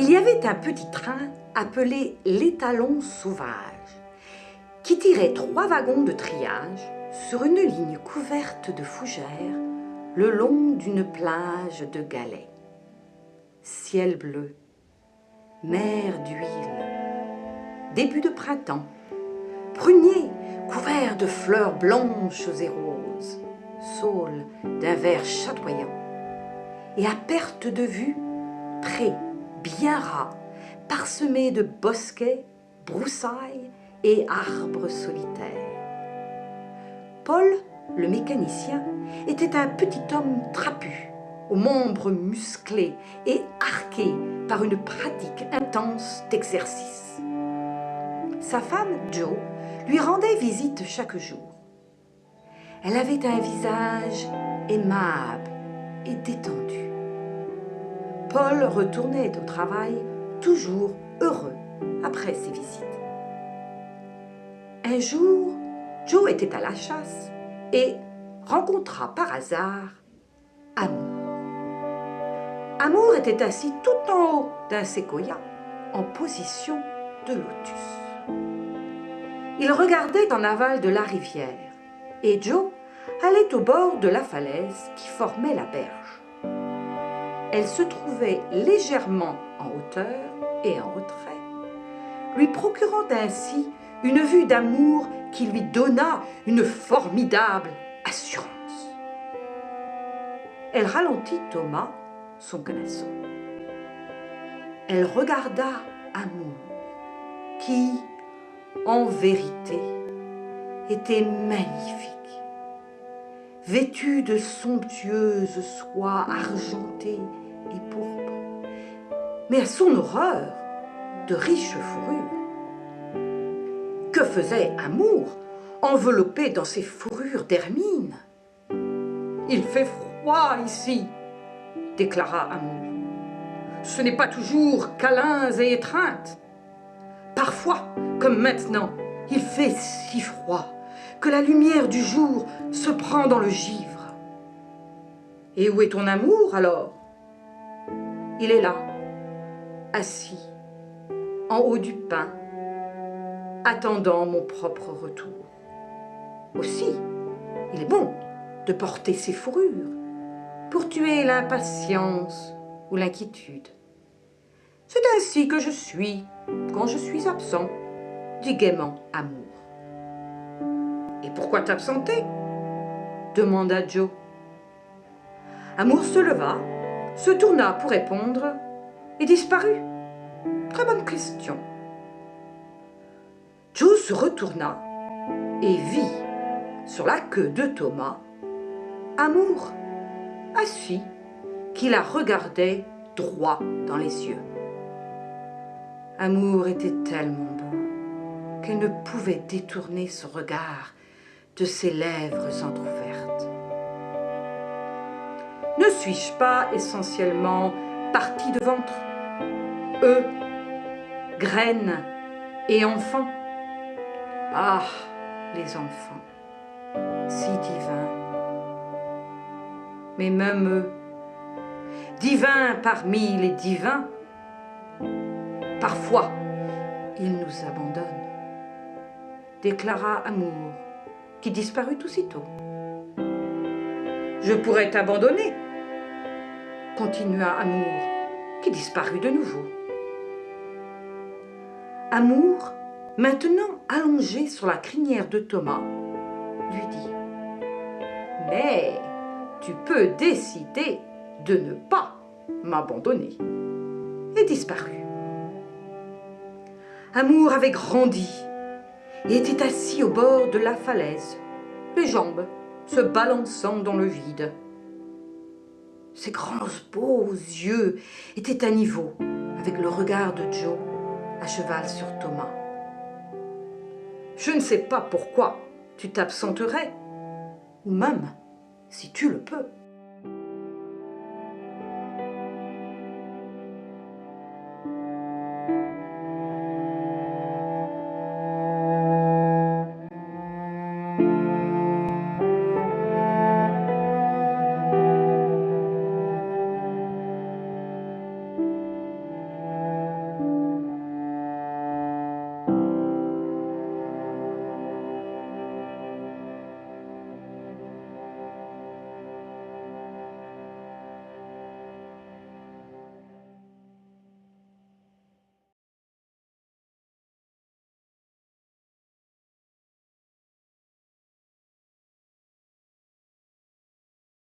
Il y avait un petit train appelé l'étalon sauvage qui tirait 3 wagons de triage sur une ligne couverte de fougères le long d'une plage de galets. Ciel bleu, mer d'huile, début de printemps, pruniers couverts de fleurs blanches et roses, saules d'un vert chatoyant, et à perte de vue, prés bien ras, parsemés de bosquets, broussailles et arbres solitaires. Paul, le mécanicien, était un petit homme trapu, aux membres musclés et arqués par une pratique intense d'exercice. Sa femme, Jo, lui rendait visite chaque jour. Elle avait un visage aimable et détendu. Paul retournait au travail toujours heureux après ses visites. Un jour, Jo était à la chasse et rencontra par hasard Amour. Amour était assis tout en haut d'un séquoia en position de lotus. Il regardait en aval de la rivière et Jo allait au bord de la falaise qui formait la berge. Elle se trouvait légèrement en hauteur et en retrait, lui procurant ainsi une vue d'Amour qui lui donna une formidable assurance. Elle ralentit Thomas, son canasson. Elle regarda Amour, qui, en vérité, était magnifique. Vêtue de somptueuses soies argentées et pourpres, mais à son horreur, de riches fourrures. Que faisait Amour, enveloppé dans ses fourrures d'hermine? « Il fait froid ici, » déclara Amour. « Ce n'est pas toujours câlins et étreintes. Parfois, comme maintenant, il fait si froid que la lumière du jour se prend dans le givre. Et où est ton amour alors? Il est là, assis, en haut du pin, attendant mon propre retour. Aussi, il est bon de porter ses fourrures pour tuer l'impatience ou l'inquiétude. C'est ainsi que je suis quand je suis absent, dit gaiement Amour. Et pourquoi t'absenter? Demanda Jo. Amour se leva, se tourna pour répondre et disparut. Très bonne question. Jo se retourna et vit sur la queue de Thomas Amour, assis, qui la regardait droit dans les yeux. Amour était tellement beau qu'elle ne pouvait détourner son regard de ses lèvres entr'ouvertes. Ne suis-je pas essentiellement partie de ventre, œufs, graines et enfants? Ah, les enfants, si divins. Mais même eux, divins parmi les divins, parfois ils nous abandonnent, déclara Amour, qui disparut aussitôt. Je pourrais t'abandonner, continua Amour, qui disparut de nouveau. Amour, maintenant allongé sur la crinière de Thomas, lui dit « Mais tu peux décider de ne pas m'abandonner. » et disparut. Amour avait grandi et était assis au bord de la falaise, les jambes se balançant dans le vide. Ses grands beaux yeux étaient à niveau avec le regard de Jo à cheval sur Thomas. Je ne sais pas pourquoi tu t'absenterais, ou même si tu le peux.